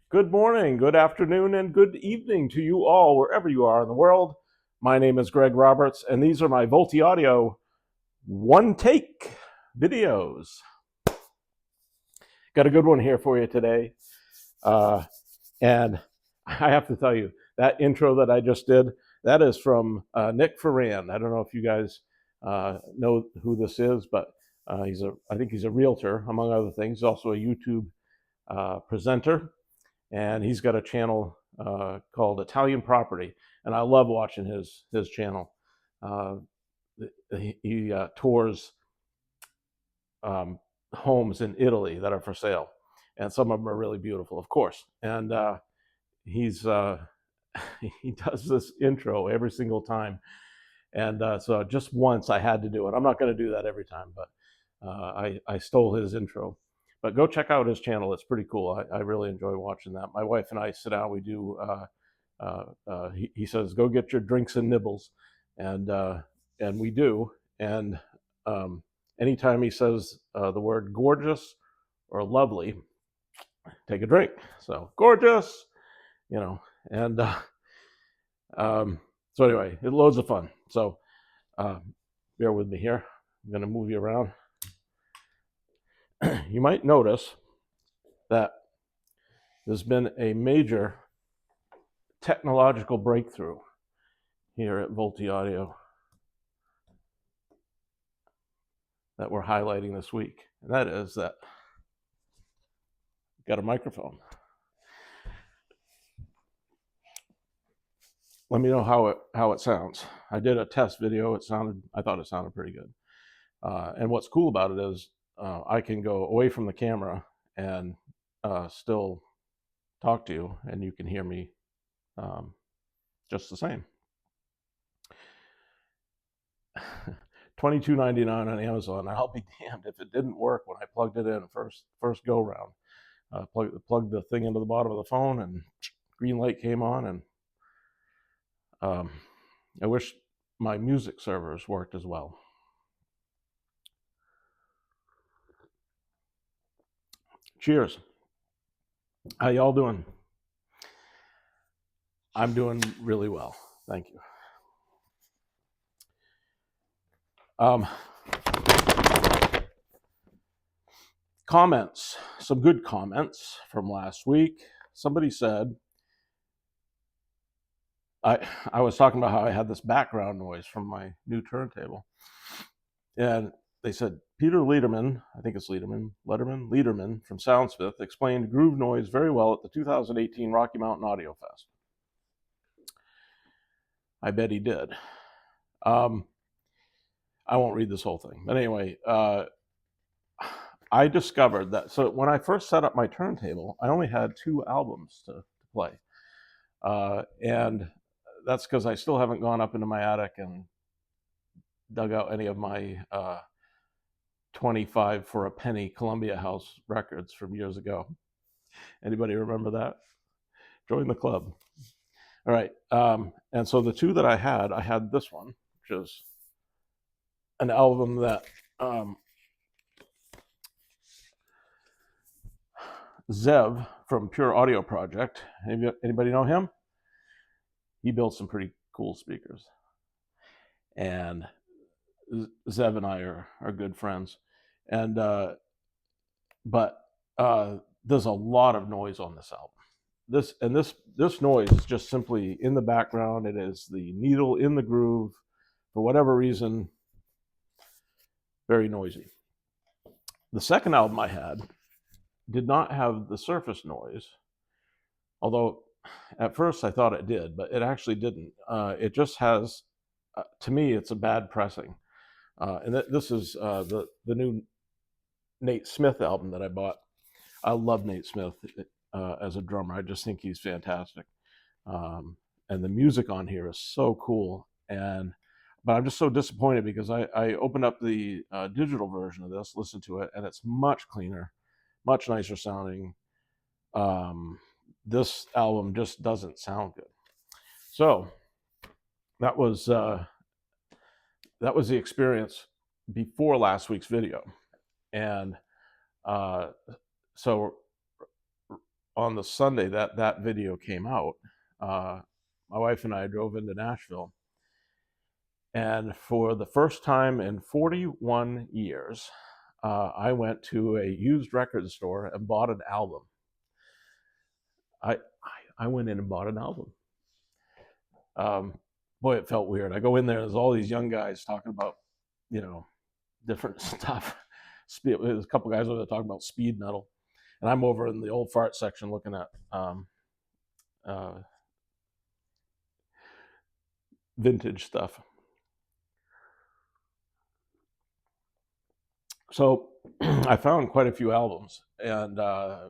Good morning, good afternoon, and good evening to you all, wherever you are in the world. My name is Greg Roberts, and these are my Volti Audio one take videos. Got a good one here for you today. And I have to tell you, that intro that I just did, that is from Nick Ferran. I don't know if you guys know who this is, but I think he's a realtor, among other things. He's also a YouTube presenter, and he's got a channel called Italian Property, and I love watching his channel. He tours homes in Italy that are for sale, and some of them are really beautiful, of course. And he's he does this intro every single time, and so just once I had to do it. I'm not going to do that every time, but I stole his intro. But go check out his channel. It's pretty cool. I really enjoy watching that. My wife and I sit down. We do. He says, "Go get your drinks and nibbles," and we do. And anytime he says the word gorgeous or lovely, take a drink. So gorgeous, you know. And so anyway, it loads of fun. So bear with me here. I'm going to move you around. You might notice that there's been a major technological breakthrough here at Volti Audio that we're highlighting this week, and that is that we've got a microphone. Let me know how it sounds. I did a test video. I thought it sounded pretty good. And what's cool about it is I can go away from the camera and still talk to you, and you can hear me just the same. $22.99 on Amazon. I'll be damned if it didn't work when I plugged it in first go round. Plugged the thing into the bottom of the phone, and green light came on. And I wish my music servers worked as well. Cheers. How y'all doing? I'm doing really well. Thank you. Comments. Some good comments from last week. Somebody said, I was talking about how I had this background noise from my new turntable. And they said, Peter Lederman, I think it's Lederman from Soundsmith explained groove noise very well at the 2018 Rocky Mountain Audio Fest. I bet he did. I won't read this whole thing. But anyway, I discovered that. So when I first set up my turntable, I only had 2 albums to play. And that's because I still haven't gone up into my attic and dug out any of my 25 for a penny Columbia House records from years ago. Anybody remember that? Join the club. All right. And so the 2 that I had this one, which is an album that Zev from Pure Audio Project. Anybody know him? He built some pretty cool speakers. And Zev and I are good friends. And but there's a lot of noise on this album. This noise is just simply in the background. It is the needle in the groove. For whatever reason, very noisy. The second album I had did not have the surface noise, although at first I thought it did, but it actually didn't. It just has, to me, it's a bad pressing. And this is the new Nate Smith album that I bought. I love Nate Smith as a drummer. I just think he's fantastic. And the music on here is so cool. But I'm just so disappointed because I opened up the digital version of this, listened to it, and it's much cleaner, much nicer sounding. This album just doesn't sound good. So that was the experience before last week's video. And so on the Sunday that video came out, my wife and I drove into Nashville, and for the first time in 41 years, I went to a used record store and bought an album. I went in and bought an album. Boy, it felt weird. I go in there, there's all these young guys talking about, different stuff. There's a couple guys over there talking about speed metal, and I'm over in the old fart section looking at vintage stuff. So I found quite a few albums, and I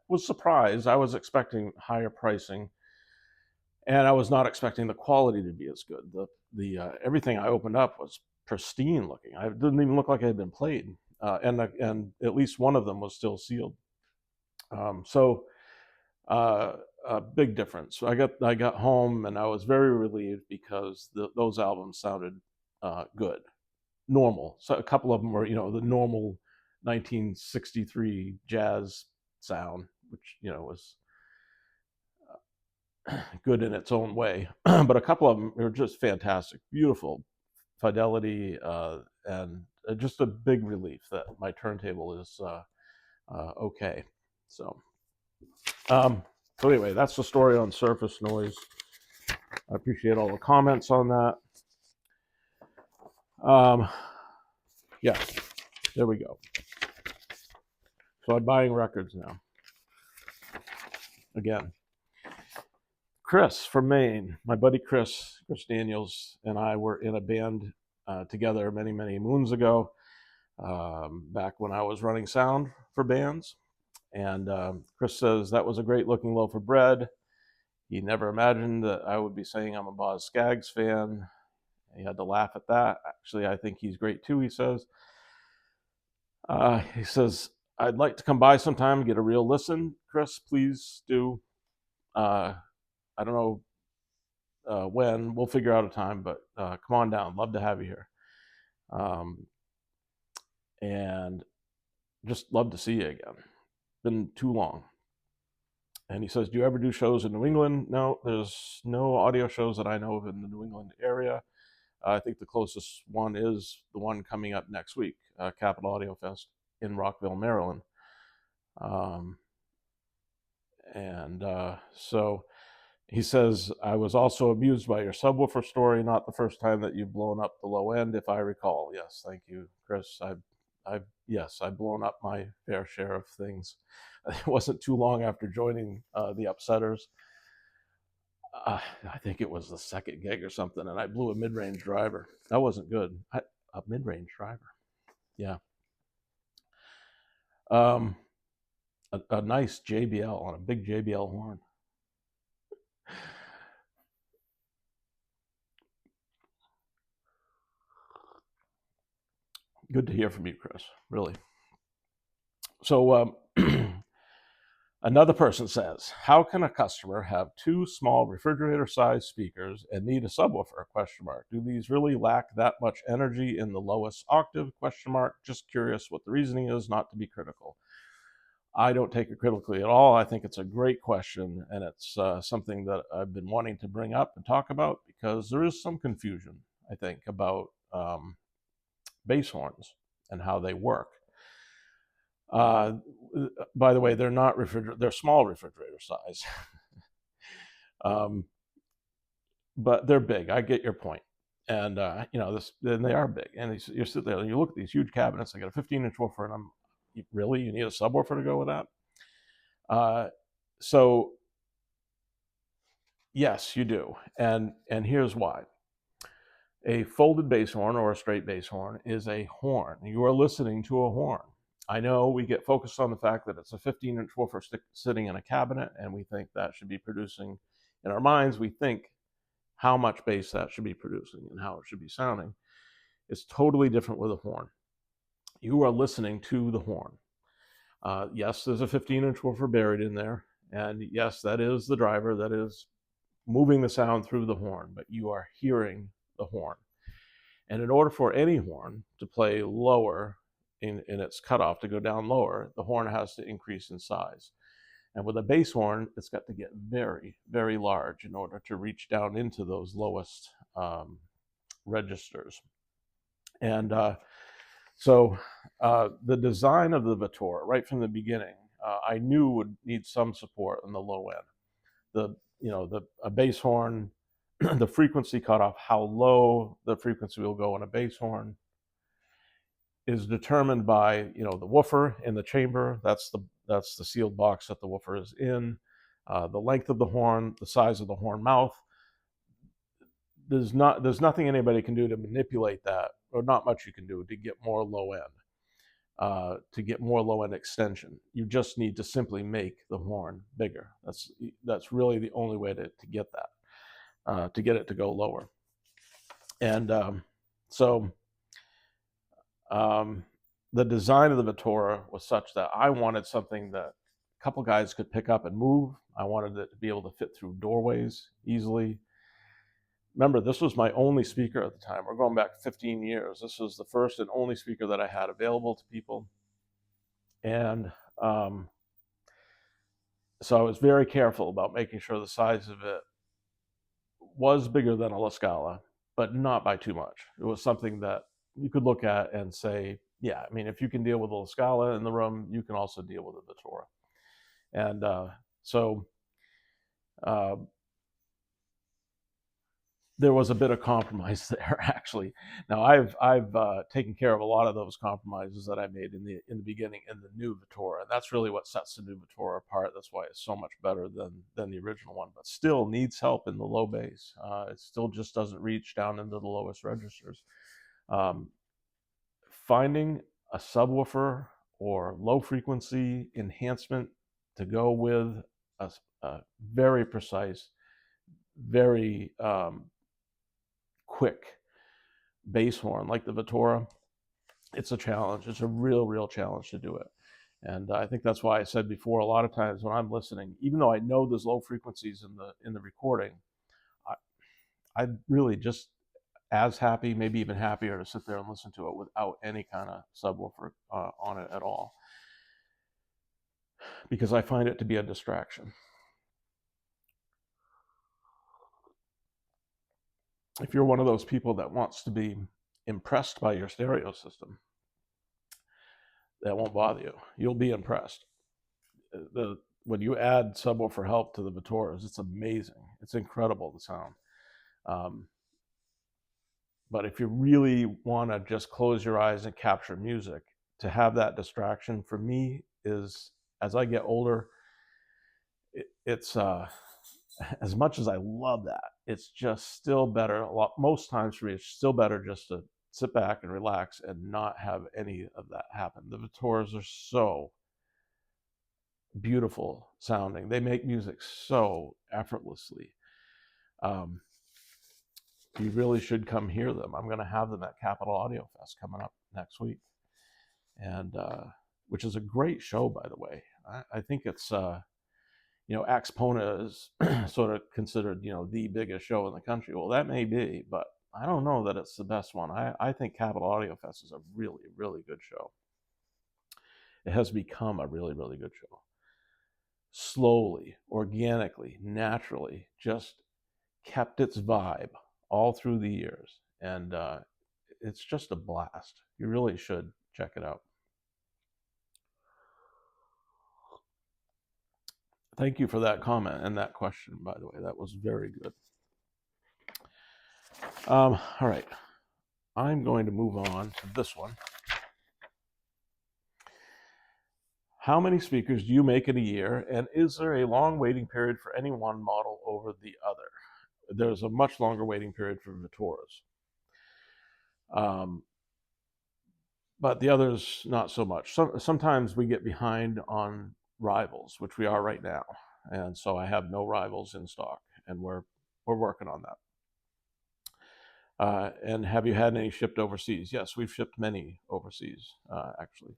was surprised. I was expecting higher pricing, and I was not expecting the quality to be as good. The everything I opened up was pristine looking. It didn't even look like it had been played, and at least one of them was still sealed. A big difference. I got home and I was very relieved because those albums sounded good, normal. So a couple of them were, the normal 1963 jazz sound, which was good in its own way. But a couple of them were just fantastic, beautiful fidelity, and just a big relief that my turntable is okay. So anyway, that's the story on surface noise. I appreciate all the comments on that. Yeah, there we go. So I'm buying records now. Again, Chris from Maine, my buddy Chris Daniels, and I were in a band together many, many moons ago, back when I was running sound for bands. And Chris says that was a great looking loaf of bread. He never imagined that I would be saying I'm a Boz Scaggs fan. He had to laugh at that. Actually, I think he's great too, he says. I'd like to come by sometime and get a real listen. Chris, please do. I don't know when. We'll figure out a time, but come on down. Love to have you here. And just love to see you again. Been too long. And he says, do you ever do shows in New England? No, there's no audio shows that I know of in the New England area. I think the closest one is the one coming up next week, Capital Audiofest in Rockville, Maryland. So he says, I was also amused by your subwoofer story. Not the first time that you've blown up the low end, if I recall. Yes, thank you, Chris. I've blown up my fair share of things. It wasn't too long after joining the Upsetters. I think it was the second gig or something, and I blew a mid-range driver. That wasn't good. A mid-range driver. Yeah. A nice JBL on a big JBL horn. Good to hear from you, Chris. Really. So another person says, how can a customer have two small refrigerator-sized speakers and need a subwoofer? ? Do these really lack that much energy in the lowest octave? ? Just curious what the reasoning is, not to be critical. I don't take it critically at all. I think it's a great question, and it's something that I've been wanting to bring up and talk about because there is some confusion, I think, about bass horns and how they work. By the way, they're not they're small refrigerator size. But they're big. I get your point. And then they are big. And you sit there and you look at these huge cabinets. I got a 15-inch woofer, and you need a subwoofer to go with that? So yes, you do. And here's why. A folded bass horn or a straight bass horn is a horn. You are listening to a horn. I know we get focused on the fact that it's a 15-inch woofer sitting in a cabinet, and we think that should be producing, in our minds, we think how much bass that should be producing and how it should be sounding. It's totally different with a horn. You are listening to the horn. Yes, there's a 15-inch woofer buried in there, and yes, that is the driver that is moving the sound through the horn, but you are hearing the horn. And in order for any horn to play lower in its cutoff, to go down lower, the horn has to increase in size. And with a bass horn, it's got to get very, very large in order to reach down into those lowest registers. And so the design of the Vittora, right from the beginning, I knew would need some support on the low end. A bass horn, the frequency cutoff, how low the frequency will go on a bass horn, is determined by the woofer in the chamber. That's the sealed box that the woofer is in. The length of the horn, the size of the horn mouth. There's nothing anybody can do to manipulate that, or not much you can do to get more low end. To get more low end extension, you just need to simply make the horn bigger. That's really the only way to get that, to get it to go lower. And the design of the Vittora was such that I wanted something that a couple guys could pick up and move. I wanted it to be able to fit through doorways easily. Remember, this was my only speaker at the time. We're going back 15 years. This was the first and only speaker that I had available to people. And so I was very careful about making sure the size of it was bigger than a La Scala, but not by too much. It was something that you could look at and say, yeah, I mean, if you can deal with a La Scala in the room, you can also deal with a Vittora. And there was a bit of compromise there, actually. Now, I've taken care of a lot of those compromises that I made in the beginning in the new Vittora, and that's really what sets the new Vittora apart. That's why it's so much better than the original one, but still needs help in the low bass. It still just doesn't reach down into the lowest registers. Finding a subwoofer or low frequency enhancement to go with a very precise, very quick bass horn like the Vittora, it's a challenge. It's a real challenge to do it. And I think that's why I said before, a lot of times when I'm listening, even though I know there's low frequencies in the recording, I really just as happy, maybe even happier, to sit there and listen to it without any kind of subwoofer on it at all, because I find it to be a distraction. If you're one of those people that wants to be impressed by your stereo system, that won't bother you. You'll be impressed. When you add subwoofer help to the Vittoras, it's amazing. It's incredible, the sound. But if you really want to just close your eyes and capture music, to have that distraction for me is, as I get older, it's as much as I love that, it's just still better. Most times for me, it's still better just to sit back and relax and not have any of that happen. The Vittoras are so beautiful sounding. They make music so effortlessly. You really should come hear them. I'm going to have them at Capital Audiofest coming up next week, and which is a great show, by the way. I think it's Axpona is sort of considered the biggest show in the country. Well, that may be, but I don't know that it's the best one. I think Capital Audiofest is a really good show. It has become a really good show. Slowly, organically, naturally, just kept its vibe all through the years, and it's just a blast. You really should check it out. Thank you for that comment and that question, by the way. That was very good. All right, I'm going to move on to this one. How many speakers do you make in a year, and is there a long waiting period for any one model over the other? There's a much longer waiting period for Vittoras. But the others, not so much. Sometimes we get behind on rivals, which we are right now. And so I have no rivals in stock, and we're working on that. And have you had any shipped overseas? Yes, we've shipped many overseas, actually.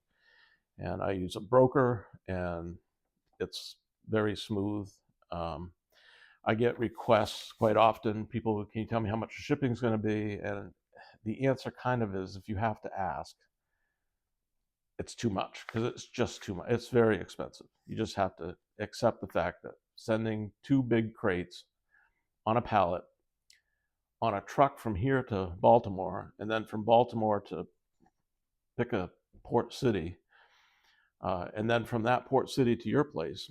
And I use a broker, and it's very smooth. I get requests quite often. People, can you tell me how much the shipping is going to be? And the answer kind of is, if you have to ask, it's too much, because it's just too much. It's very expensive. You just have to accept the fact that sending 2 big crates on a pallet on a truck from here to Baltimore, and then from Baltimore to pick a port city, and then from that port city to your place.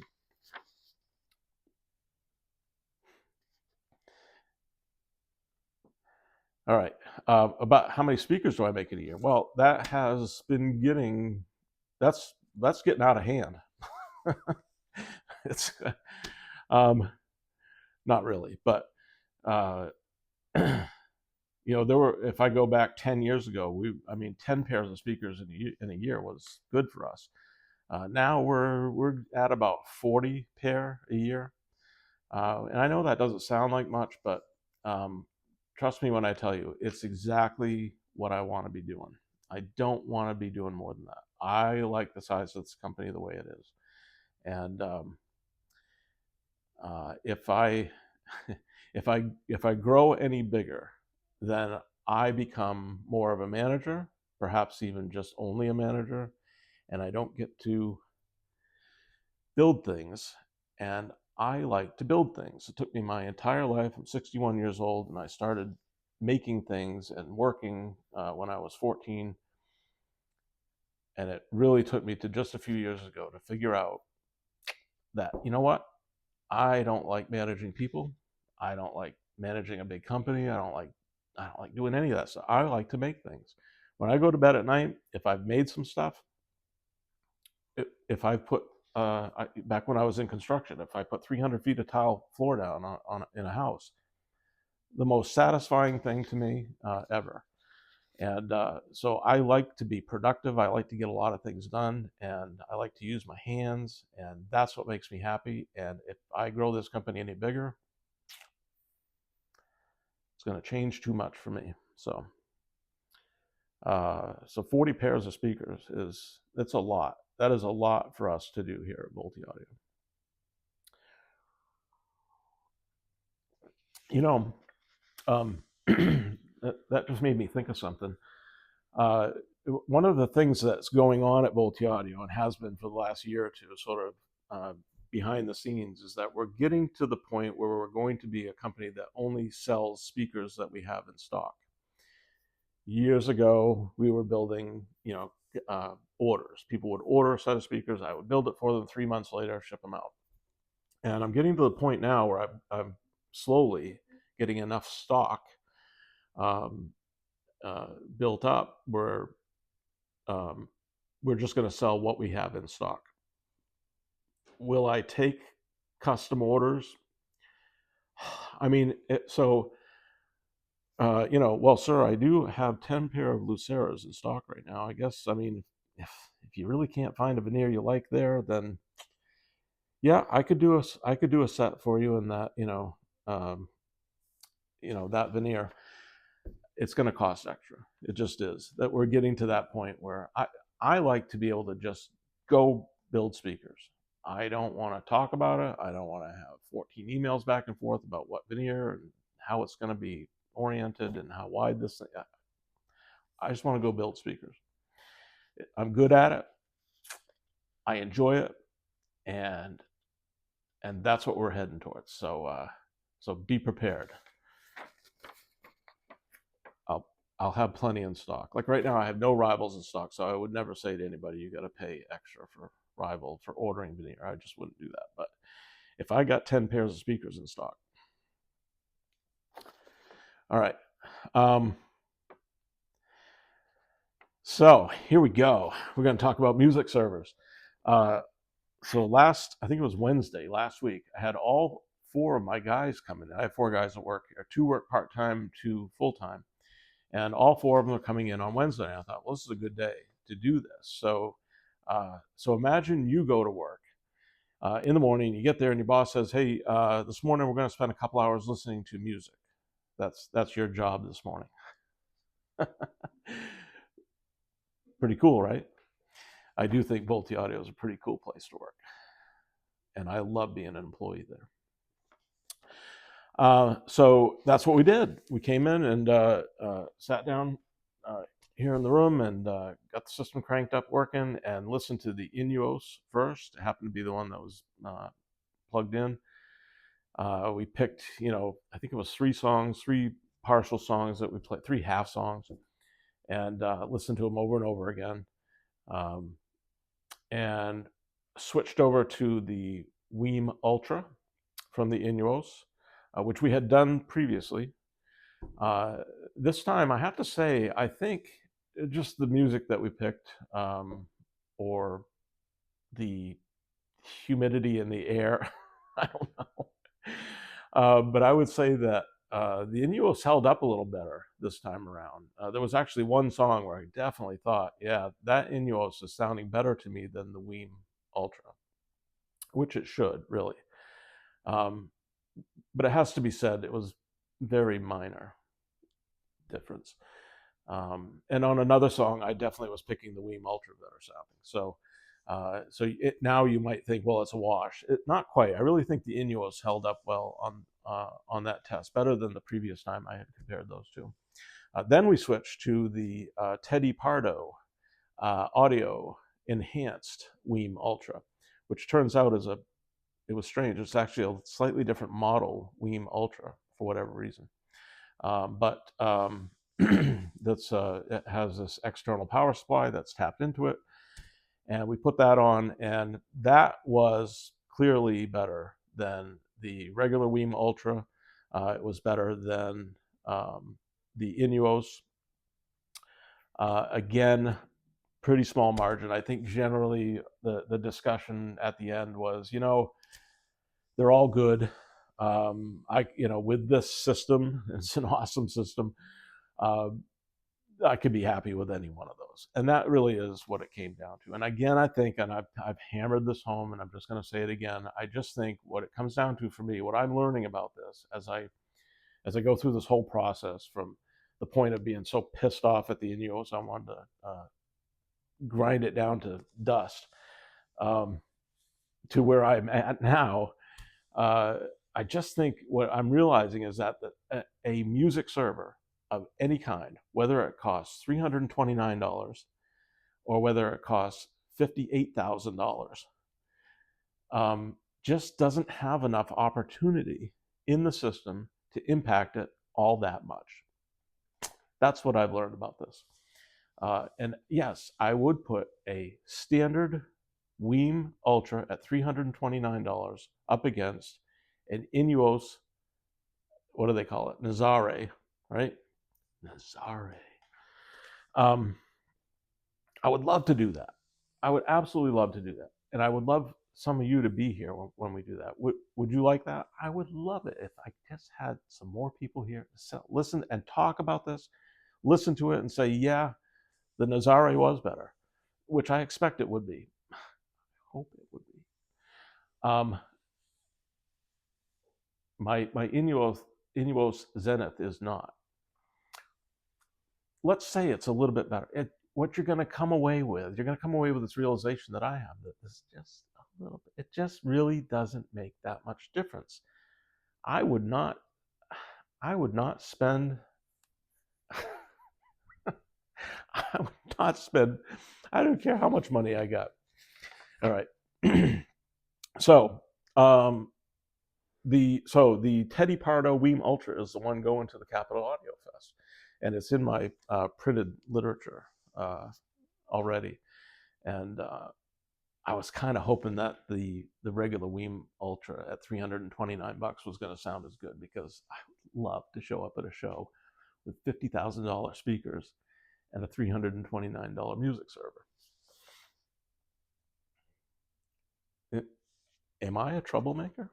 All right, about how many speakers do I make in a year? Well, that has been getting, that's getting out of hand. It's not really, but you know, there were, if I go back 10 years ago, 10 pairs of speakers in a year was good for us. Now we're at about 40 pair a year. And I know that doesn't sound like much, but trust me when I tell you, it's exactly what I want to be doing. I don't want to be doing more than that. I like the size of this company the way it is. And if I if I grow any bigger, then I become more of a manager, perhaps even just only a manager, and I don't get to build things. And I like to build things. It took me my entire life. I'm 61 years old, and I started making things and working when I was 14. And it really took me to just a few years ago to figure out that, you know what? I don't like managing people. I don't like managing a big company. I don't like doing any of that stuff. I like to make things. When I go to bed at night, if I've made some stuff, if I put back when I was in construction, if I put 300 feet of tile floor down in a house, the most satisfying thing to me ever. And so I like to be productive. I like to get a lot of things done, and I like to use my hands, and that's what makes me happy. And if I grow this company any bigger, it's going to change too much for me. So 40 pairs of speakers it's a lot. That is a lot for us to do here at Multi Audio. You know, that just made me think of something. One of the things that's going on at Multi Audio, and has been for the last year or two, sort of behind the scenes, is that we're getting to the point where we're going to be a company that only sells speakers that we have in stock. Years ago, we were building, orders. People would order a set of speakers. I would build it for them. 3 months later, ship them out. And I'm getting to the point now where I'm slowly getting enough stock built up where we're just going to sell what we have in stock. Will I take custom orders? I mean, well, sir, I do have 10 pair of Luceras in stock right now. I guess, I mean, if you really can't find a veneer you like there, then yeah, I could do a set for you in that, that veneer. It's going to cost extra. It just is. That we're getting to that point where I like to be able to just go build speakers. I don't want to talk about it. I don't want to have 14 emails back and forth about what veneer and how it's going to be oriented and how wide this thing. I just want to go build speakers. I'm good at it. I enjoy it, and that's what we're heading towards. So be prepared. I'll have plenty in stock. Like right now, I have no rivals in stock, so I would never say to anybody, you got to pay extra for rival for ordering veneer. I just wouldn't do that. But if I got 10 pairs of speakers in stock. All right. So here we go. We're going to talk about music servers. So I think it was Wednesday last week, I had all 4 of my guys come in. I have 4 guys that work here. 2 work part-time, 2 full-time. And all 4 of them are coming in on Wednesday. And I thought, well, this is a good day to do this. So imagine you go to work in the morning, you get there and your boss says, hey, this morning we're going to spend a couple hours listening to music. That's your job this morning. Pretty cool, right? I do think Multi Audio is a pretty cool place to work. And I love being an employee there. So that's what we did. We came in and sat down here in the room and got the system cranked up working and listened to the Innuos first. It happened to be the one that was plugged in. We picked, I think it was 3 songs, 3 partial songs that we played, 3 half songs, and listened to them over and over again. And switched over to the WiiM Ultra from the Innuos, which we had done previously. This time, I have to say, I think just the music that we picked, or the humidity in the air, I don't know. But I would say that the Innuos held up a little better this time around. There was actually one song where I definitely thought, yeah, that Innuos is sounding better to me than the WiiM Ultra, which it should, really. But it has to be said, it was very minor difference. And on another song, I definitely was picking the WiiM Ultra better sounding. So now you might think, well, it's a wash. Not quite. I really think the Innuos held up well on that test, better than the previous time I had compared those two. Then we switched to the Teddy Pardo Audio Enhanced WiiM Ultra, which turns out it was strange. It's actually a slightly different model WiiM Ultra for whatever reason. But it has this external power supply that's tapped into it. And we put that on, and that was clearly better than the regular WiiM Ultra. It was better than the Innuos. Again, pretty small margin. I think generally the discussion at the end was, they're all good. With this system, it's an awesome system. I could be happy with any one of those. And that really is what it came down to. And again, I think, and I've hammered this home, and I'm just going to say it again, I just think what it comes down to for me, what I'm learning about this as I go through this whole process, from the point of being so pissed off at the Innuos, I wanted to grind it down to dust, to where I'm at now. I just think what I'm realizing is that a music server of any kind, whether it costs $329 or whether it costs $58,000, just doesn't have enough opportunity in the system to impact it all that much. That's what I've learned about this. And yes, I would put a standard WiiM Ultra at $329 up against an Innuos, what do they call it? Nazare, right? Nazare. I would love to do that. I would absolutely love to do that. And I would love some of you to be here when we do that. Would you like that? I would love it if I just had some more people here to listen and talk about this, listen to it and say, yeah, the Nazare was better, which I expect it would be. I hope it would be. My Innuos ZENith is not. Let's say it's a little bit better. What you're going to come away with, this realization that I have, that this just a little bit, it just really doesn't make that much difference. I would not spend I don't care how much money I got. All right. So the Teddy Pardo WiiM Ultra is the one going to the Capital Audiofest, and it's in my printed literature already. And I was kind of hoping that the regular WiiM Ultra at $329 was going to sound as good, because I would love to show up at a show with $50,000 speakers and a $329 music server. Am I a troublemaker?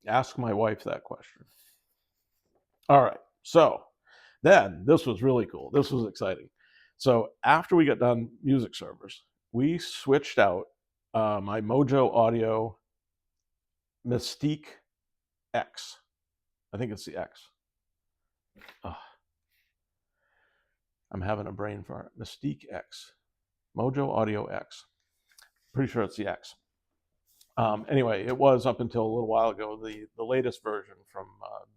Ask my wife that question. All right, so then this was really cool. This was exciting. So after we got done music servers, we switched out my Mojo Audio Mystique X. I think it's the X. Oh, I'm having a brain fart. Mystique X. Mojo Audio X. Pretty sure it's the X. Anyway, it was up until a little while ago the latest version from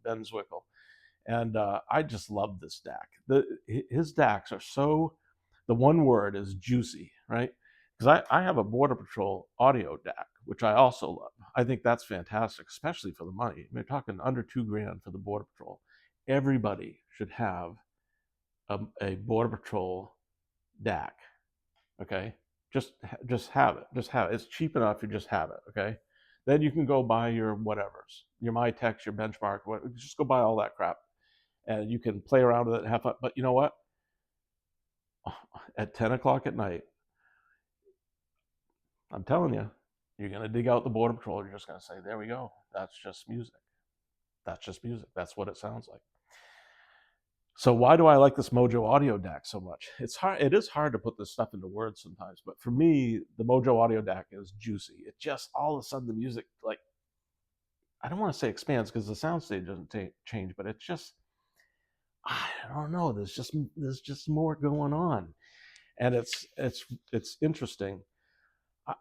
Ben Zwickle, and I just love this DAC. His DACs are so, the one word is juicy, right? Because I have a Border Patrol audio DAC, which I also love. I think that's fantastic, especially for the money. We're talking under $2,000 for the Border Patrol. Everybody should have a Border Patrol DAC. Okay, just have it. Just have it. It's cheap enough. You just have it. Okay, then you can go buy your whatevers, your MyTex, your Benchmark. Just go buy all that crap, and you can play around with it and have fun. But you know what? At 10 o'clock at night, I'm telling you, you're gonna dig out the Border Patrol. You're just gonna say, "There we go. That's just music. That's just music. That's what it sounds like." So why do I like this Mojo audio DAC so much? It's hard. It is hard to put this stuff into words sometimes, but for me, the Mojo audio DAC is juicy. It just all of a sudden the music, like, I don't want to say expands because the soundstage doesn't change, but it's just, I don't know. There's just more going on, and it's interesting.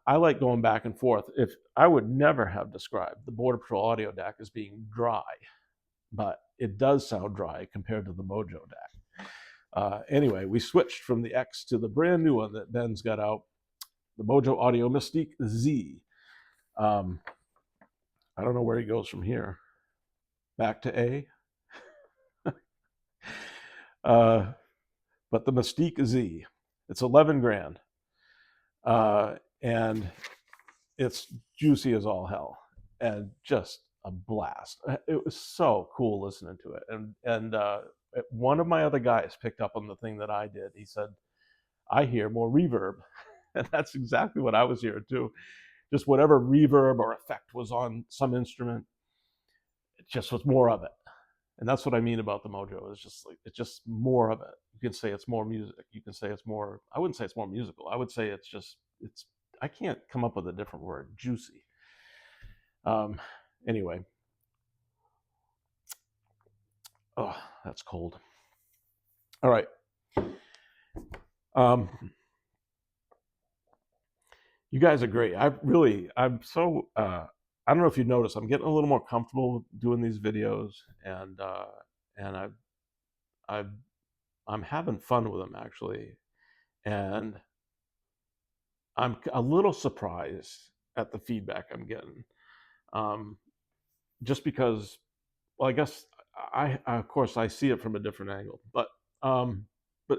I like going back and forth. If I would never have described the Border Patrol audio DAC as being dry, but it does sound dry compared to the Mojo DAC. Anyway, we switched from the X to the brand new one that Ben's got out, the Mojo Audio Mystique Z. I don't know where he goes from here. Back to A. But the Mystique Z, it's 11 grand. And it's juicy as all hell and just a blast. It was so cool listening to it. And one of my other guys picked up on the thing that I did. He said, I hear more reverb. And that's exactly what I was hearing too. Just whatever reverb or effect was on some instrument, it just was more of it. And that's what I mean about the Mojo. It's just more of it. You can say it's more music. You can say it's more, I wouldn't say it's more musical. I would say it's I can't come up with a different word, juicy. Anyway. Oh, that's cold. All right. You guys are great. I'm so, I don't know if you noticed, I'm getting a little more comfortable doing these videos, and I'm having fun with them actually, and I'm a little surprised at the feedback I'm getting, just because, well, I guess of course I see it from a different angle, but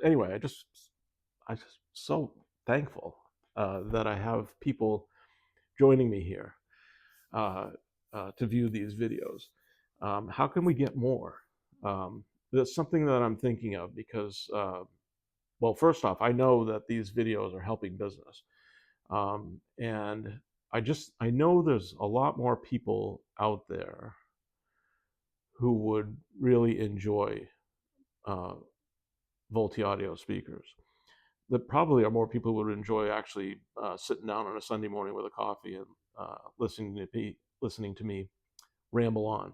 anyway, I just so thankful that I have people joining me here to view these videos. How can we get more? That's something that I'm thinking of because, well, first off, I know that these videos are helping business. And I know there's a lot more people out there who would really enjoy Volti audio speakers. There probably are more people who would enjoy actually sitting down on a Sunday morning with a coffee and listening to me ramble on.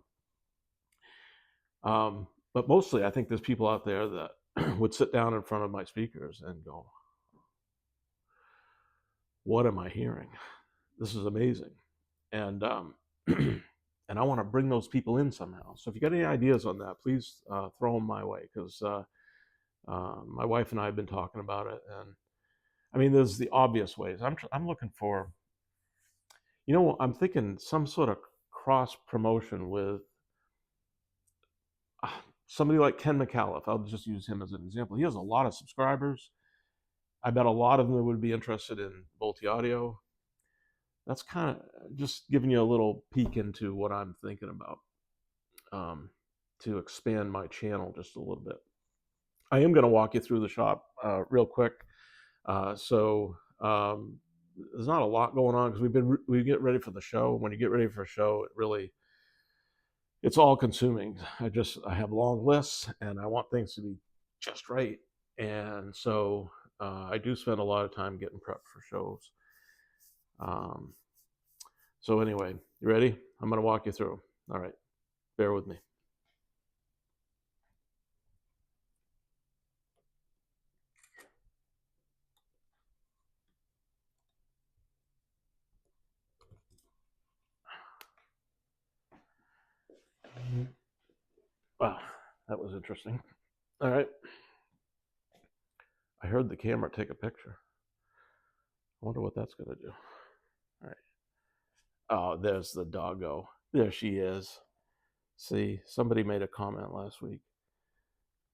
But mostly, I think there's people out there that would sit down in front of my speakers and go, "What am I hearing? This is amazing," and and I want to bring those people in somehow. So if you got any ideas on that, please throw them my way, because my wife and I have been talking about it. And I mean, there's the obvious ways. I'm looking for, I'm thinking some sort of cross promotion with somebody like Ken McAuliffe. I'll just use him as an example. He has a lot of subscribers. I bet a lot of them would be interested in Volti Audio. That's kind of just giving you a little peek into what I'm thinking about, to expand my channel just a little bit. I am going to walk you through the shop real quick. So there's not a lot going on because we get ready for the show. When you get ready for a show, it's all consuming. I have long lists and I want things to be just right. And so I do spend a lot of time getting prepped for shows. So anyway, you ready? I'm going to walk you through. All right, bear with me. Wow, that was interesting. All right. I heard the camera take a picture. I wonder what that's going to do. All right. Oh, there's the doggo. There she is. See, somebody made a comment last week.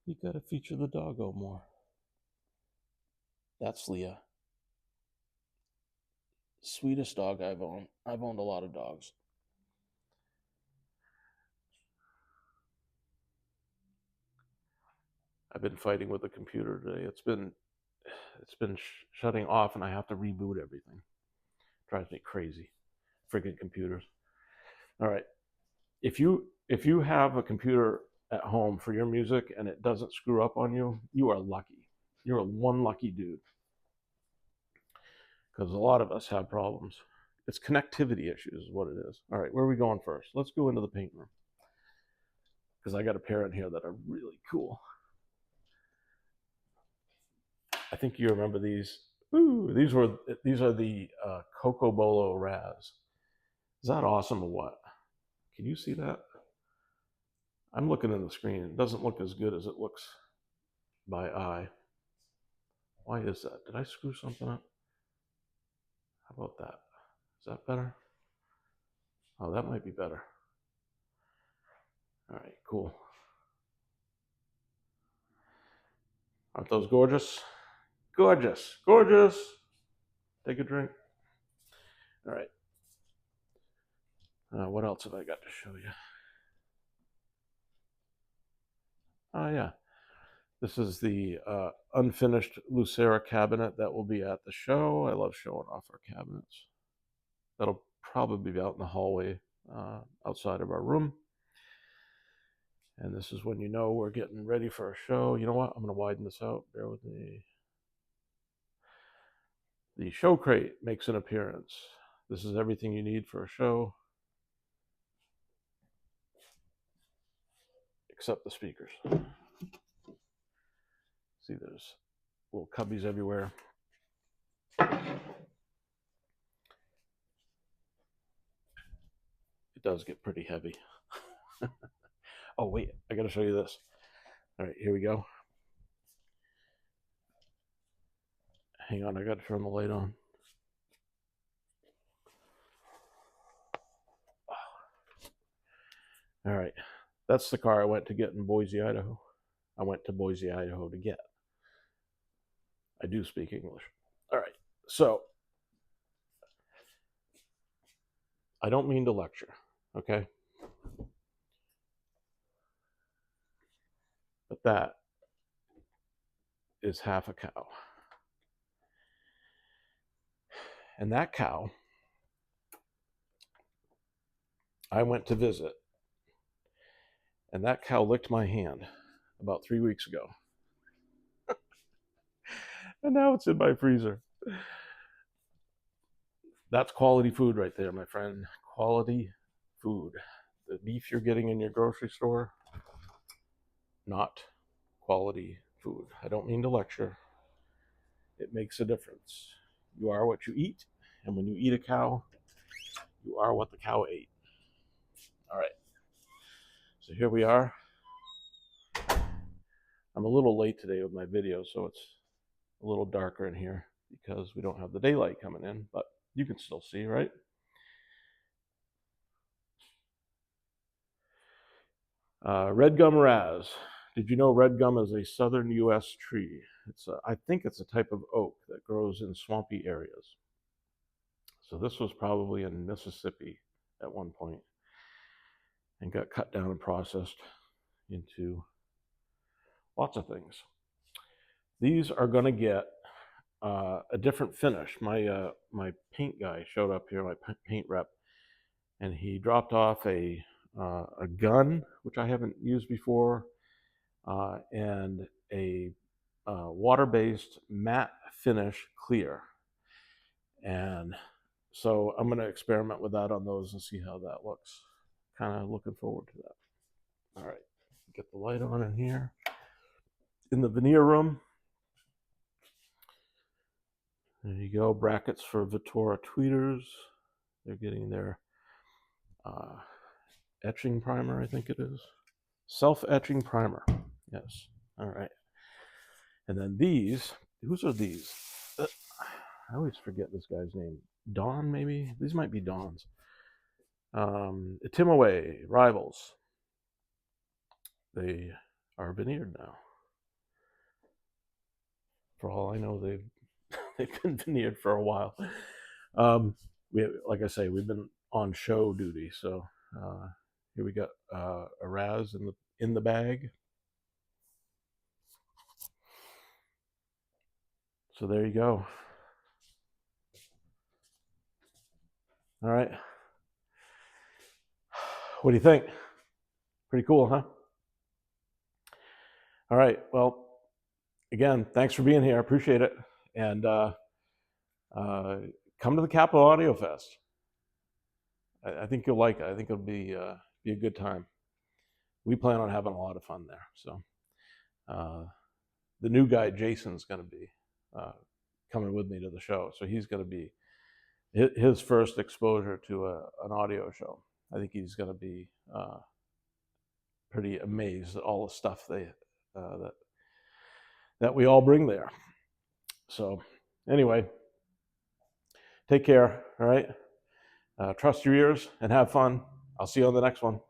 You got to feature the doggo more. That's Leah. Sweetest dog I've owned. I've owned a lot of dogs. I've been fighting with the computer today. It's been shutting off, and I have to reboot everything. Drives me crazy. Friggin' computers. All right. If you have a computer at home for your music and it doesn't screw up on you, you are lucky. You're one lucky dude. Because a lot of us have problems. It's connectivity issues is what it is. All right, where are we going first? Let's go into the paint room. Because I got a pair in here that are really cool. I think you remember these. Ooh, these are the Coco Bolo Raz. Is that awesome or what? Can you see that? I'm looking at the screen. It doesn't look as good as it looks by eye. Why is that? Did I screw something up? How about that? Is that better? Oh, that might be better. All right, cool. Aren't those gorgeous? Gorgeous, gorgeous. Take a drink. All right. What else have I got to show you? Oh, yeah. This is the unfinished Lucera cabinet that will be at the show. I love showing off our cabinets. That'll probably be out in the hallway outside of our room. And this is when you know we're getting ready for a show. You know what? I'm going to widen this out. Bear with me. The show crate makes an appearance. This is everything you need for a show, except the speakers. See, there's little cubbies everywhere. It does get pretty heavy. Oh, wait, I got to show you this. All right, here we go. Hang on, I got to turn the light on. All right, that's the car I went to get in Boise, Idaho. I went to Boise, Idaho to get. I do speak English. All right, so I don't mean to lecture, okay? But that is half a cow. And that cow, I went to visit, and that cow licked my hand about 3 weeks ago. And now it's in my freezer. That's quality food right there, my friend. Quality food. The beef you're getting in your grocery store, not quality food. I don't mean to lecture. It makes a difference. You are what you eat, and when you eat a cow, you are what the cow ate. All right. So here we are. I'm a little late today with my video, so it's a little darker in here because we don't have the daylight coming in, but you can still see, right? Red gum raz. Did you know red gum is a southern U.S. tree? I think it's a type of oak that grows in swampy areas. So this was probably in Mississippi at one point and got cut down and processed into lots of things. These are going to get a different finish. My paint guy showed up here, my paint rep, and he dropped off a gun, which I haven't used before, and a water-based matte finish clear. And so I'm going to experiment with that on those and see how that looks. Kind of looking forward to that. All right, get the light on in here. In the veneer room, there you go, brackets for Vittora tweeters. They're getting their etching primer, I think it is. Self-etching primer. Yes. All right. And then these, whose are these? I always forget this guy's name. Dawn, maybe? These might be Dawn's. Timaway Rivals. They are veneered now. For all I know, they've been veneered for a while. Like I say, we've been on show duty, so here we got a Raz in the bag. So there you go. All right. What do you think? Pretty cool, huh? All right. Well, again, thanks for being here. I appreciate it. And come to the Capital Audiofest. I think you'll like it. I think it'll be a good time. We plan on having a lot of fun there. So the new guy, Jason's going to be coming with me to the show. So he's going to be his first exposure to an audio show. I think he's going to be pretty amazed at all the stuff that we all bring there. So anyway, take care. All right. Trust your ears and have fun. I'll see you on the next one.